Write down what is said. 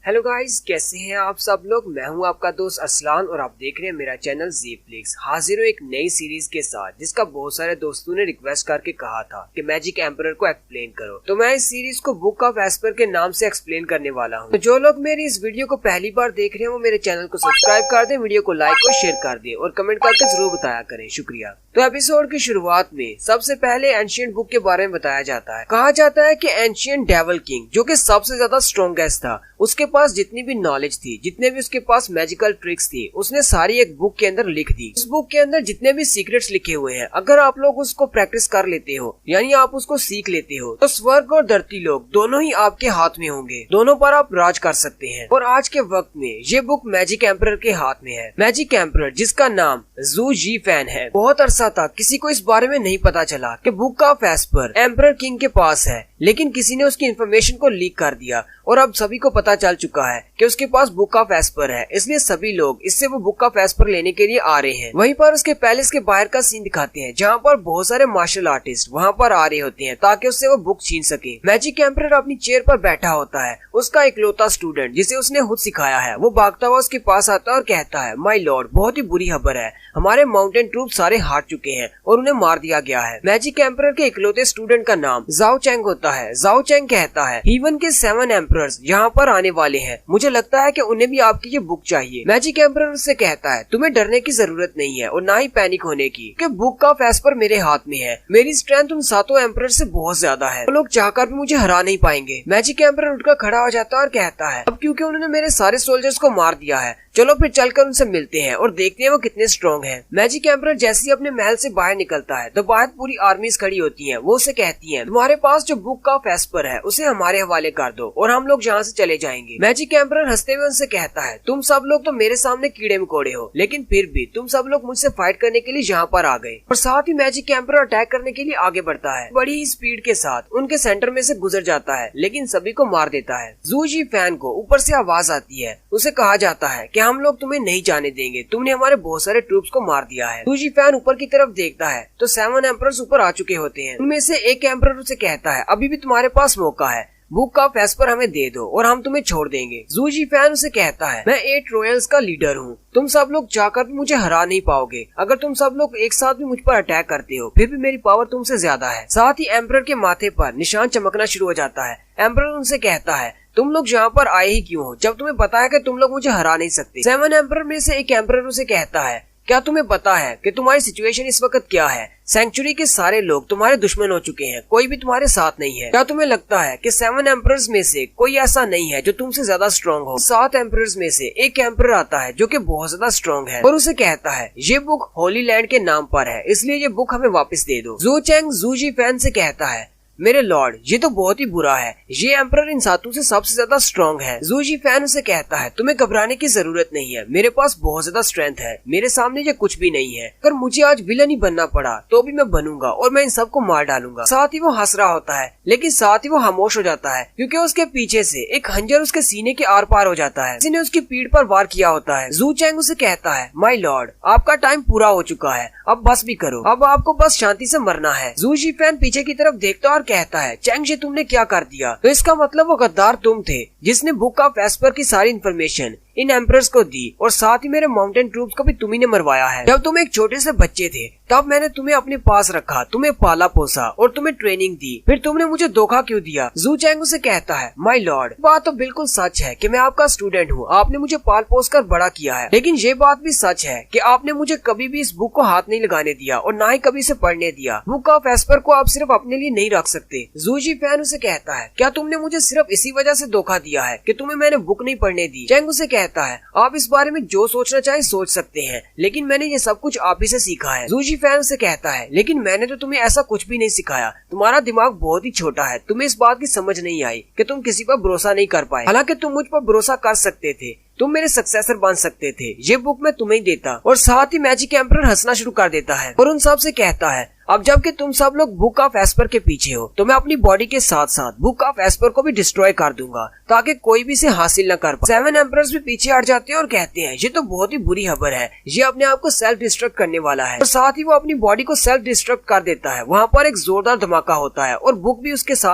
Hello guys, कैसे हैं आप सब लोग। मैं हूं आपका दोस्त असलान और आप देख रहे हैं मेरा चैनल ज़ीफ्लिक्स। हाजिर हूं एक नई सीरीज के साथ जिसका बहुत सारे दोस्तों ने रिक्वेस्ट करके कहा था कि मैजिक एम्परर को एक्सप्लेन करो। तो मैं इस सीरीज को बुक ऑफ एस्पर के नाम से एक्सप्लेन करने वाला हूं। तो जो लोग मेरी इस वीडियो को पहली बार देख रहे हैं वो मेरे चैनल को सब्सक्राइब कर दे, वीडियो को लाइक और शेयर कर दे और कमेंट करके जरूर बताया करें। शुक्रिया। तो एपिसोड की शुरुआत में सबसे पहले एंशिएंट बुक के बारे में बताया जाता है। कहा जाता है कि एंशिएंट डेविल किंग, जो कि सबसे ज्यादा स्ट्रॉन्गेस्ट था, उसके पास जितनी भी नॉलेज थी, जितने भी उसके पास मैजिकल ट्रिक्स थी, उसने सारी एक बुक के अंदर लिख दी। उस बुक के अंदर जितने भी सीक्रेट्स लिखे हुए हैं, अगर आप लोग उसको प्रैक्टिस कर लेते हो, यानी आप उसको सीख लेते हो, तो स्वर्ग और धरती लोग दोनों ही आपके हाथ में होंगे। दोनों पर आप राज कर सकते हैं। और आज के वक्त में ये बुक मैजिक एम्परर के हाथ में है। मैजिक एम्परर, जिसका नाम जू जी फैन है, बहुत अरसा तक किसी को इस बारे में नहीं पता चला कि book of Esper emperor king के पास है, लेकिन किसी ने उसकी इन्फॉर्मेशन को लीक कर दिया और अब सभी को पता चल चुका है कि उसके पास बुक ऑफ एस्पर है। इसलिए सभी लोग इससे वो बुक ऑफ एस्पर लेने के लिए आ रहे हैं। वहीं पर उसके पैलेस के बाहर का सीन दिखाते हैं, जहाँ पर बहुत सारे मार्शल आर्टिस्ट वहाँ पर आ रहे होते हैं ताकि उससे वो बुक छीन सके। मैजिक एम्परर अपनी चेयर पर बैठा होता है। उसका इकलौता स्टूडेंट, जिसे उसने खुद सिखाया है, वो भागता हुआ उसके पास आता है और कहता है, माय लॉर्ड, बहुत ही बुरी खबर है, हमारे माउंटेन ट्रूप सारे हार चुके हैं और उन्हें मार दिया गया है। मैजिक एम्परर के इकलौते स्टूडेंट का नाम जाओ चैंग होता है। जाओ चैंग कहता है, हीवन के 7 एम्परर्स यहाँ पर आने वाले हैं, मुझे लगता है कि उन्हें भी आपकी ये बुक चाहिए। मैजिक एम्परर उससे कहता है, तुम्हें डरने की जरूरत नहीं है और ना ही पैनिक होने की, कि बुक ऑफ एस्पर मेरे हाथ में है। मेरी स्ट्रेंथ उन 7 एम्परर से बहुत ज्यादा है, वो लोग चाहकर भी मुझे हरा नहीं पाएंगे। मैजिक एम्परर उठकर खड़ा हो जाता है और कहता है, अब क्योंकि उन्होंने मेरे सारे सोल्जर्स को मार दिया है, चलो फिर चलकर उनसे मिलते हैं और देखते हैं वो कितने स्ट्रॉन्ग हैं। मैजिक एम्परर जैसे ही अपने महल से बाहर निकलता है तो बाहर पूरी आर्मीज खड़ी होती हैं। वो उसे कहती हैं, तुम्हारे पास जो बुक ऑफ एस्पर है उसे हमारे हवाले कर दो और हम लोग यहाँ से चले जाएंगे। मैजिक एम्परर हंसते हुए उनसे कहता है, तुम सब लोग तो मेरे सामने कीड़े मकोड़े हो, लेकिन फिर भी तुम सब लोग मुझसे फाइट करने के लिए यहाँ पर आ गए। और साथ ही मैजिक एम्परर अटैक करने के लिए आगे बढ़ता है, बड़ी ही स्पीड के साथ उनके सेंटर में से गुजर जाता है, लेकिन सभी को मार देता है। जू जी फैन को ऊपर से आवाज आती है, उसे कहा जाता है कि हम लोग तुम्हें नहीं जाने देंगे, तुमने हमारे बहुत सारे ट्रूप्स को मार दिया है। जू जी फैन ऊपर की तरफ देखता है तो 7 एम्परर्स ऊपर आ चुके होते हैं। उनमें से एक एम्परर उसे कहता है, अभी भी तुम्हारे पास मौका है, बुक ऑफ एस्पर हमें दे दो और हम तुम्हें छोड़ देंगे। जू जी फैन उसे कहता है, मैं 8 रॉयल्स का लीडर हूँ, तुम सब लोग चाहकर भी मुझे हरा नहीं पाओगे। अगर तुम सब लोग एक साथ भी मुझ पर अटैक करते हो, फिर भी मेरी पावर तुमसे ज्यादा है। साथ ही एम्परर के माथे पर निशान चमकना शुरू हो जाता है। एम्परर उनसे कहता है, तुम लोग यहाँ पर आए ही क्यों हो, जब तुम्हें पता है कि तुम लोग मुझे हरा नहीं सकते। 7 एम्परर में से एक एम्परर उसे कहता है, क्या तुम्हें पता है कि तुम्हारी सिचुएशन इस वक्त क्या है? सेंचुरी के सारे लोग तुम्हारे दुश्मन हो चुके हैं, कोई भी तुम्हारे साथ नहीं है। क्या तुम्हें लगता है कि 7 एम्परर्स में से कोई ऐसा नहीं है जो तुमसे ज्यादा स्ट्रॉन्ग हो? 7 एम्परर्स में से एक एम्परर आता है जो कि बहुत ज्यादा स्ट्रॉन्ग है और उसे कहता है, ये बुक होली लैंड के नाम पर है, इसलिए ये बुक हमें वापस दे दो। जू चैंग जू जी फैन से कहता है, मेरे लॉर्ड, ये तो बहुत ही बुरा है, ये एम्परर इन 7 से सबसे ज्यादा स्ट्रॉन्ग है। जू जी फैन उसे कहता है, तुम्हें घबराने की जरूरत नहीं है, मेरे पास बहुत ज्यादा स्ट्रेंथ है, मेरे सामने ये कुछ भी नहीं है। अगर मुझे आज विलन ही बनना पड़ा तो भी मैं बनूंगा और मैं इन सबको मार डालूंगा। साथ ही वो हंस रहा होता है, लेकिन साथ ही वो खामोश हो जाता है क्योंकि उसके पीछे से एक खंजर उसके सीने के आर पार हो जाता है। किसी ने उसकी पीठ पर वार किया होता है। जू चैंग उसे कहता है, माय लॉर्ड, आपका टाइम पूरा हो चुका है, अब बस भी करो, अब आपको बस शांति से मरना है। जू जी फैन पीछे की तरफ देखता और कहता है, चैंग जी, तुमने क्या कर दिया? तो इसका मतलब वो गद्दार तुम थे जिसने बुक ऑफ एस्पर की सारी इन्फॉर्मेशन इन एम्परर्स को दी और साथ ही मेरे माउंटेन ट्रूप्स को भी तुम्ही ने मरवाया है। जब तुम एक छोटे से बच्चे थे तब मैंने तुम्हें अपने पास रखा, तुम्हें पाला पोसा और तुम्हें ट्रेनिंग दी, फिर तुमने मुझे धोखा क्यों दिया? जू चैंग उसे कहता है, माय लॉर्ड, बात तो बिल्कुल सच है कि मैं आपका स्टूडेंट हूँ, आपने मुझे पाल पोस कर बड़ा किया है, लेकिन ये बात भी सच है कि आपने मुझे कभी भी इस बुक को हाथ नहीं लगाने दिया और ना ही कभी इसे पढ़ने दिया। बुक ऑफ एस्पर को आप सिर्फ अपने लिए नहीं रख सकते। जू जी फैन उसे कहता है, क्या तुमने मुझे सिर्फ इसी वजह से धोखा दिया है कि तुम्हें मैंने बुक नहीं पढ़ने दी? चैंग उसे कहता है, आप इस बारे में जो सोचना चाहे सोच सकते हैं, लेकिन मैंने ये सब कुछ आप ही से सीखा है। जू जी फैन से कहता है, लेकिन मैंने तो तुम्हें ऐसा कुछ भी नहीं सिखाया, तुम्हारा दिमाग बहुत ही छोटा है, तुम्हें इस बात की समझ नहीं आई कि तुम किसी पर भरोसा नहीं कर पाए। हालांकि तुम मुझ पर भरोसा कर सकते थे, तुम मेरे सक्सेसर बन सकते थे, ये बुक मैं तुम्हें देता। और साथ ही मैजिक एम्परर हंसना शुरू कर देता है और उन सब से कहता है, अब जबकि तुम सब लोग बुक ऑफ एस्पर के पीछे हो, तो मैं अपनी बॉडी के साथ साथ बुक ऑफ एस्पर को भी डिस्ट्रॉय कर दूंगा ताकि कोई भी इसे हासिल न कर पाए। 7 एम्परर्स भी पीछे हट जाते हैं और कहते हैं ये तो बहुत ही बुरी खबर है, ये अपने आप को सेल्फ डिस्ट्रक्ट करने वाला है, और साथ ही वो अपनी बॉडी को सेल्फ डिस्ट्रक्ट कर देता है। वहाँ पर एक जोरदार धमाका होता है और बुक भी उसके साथ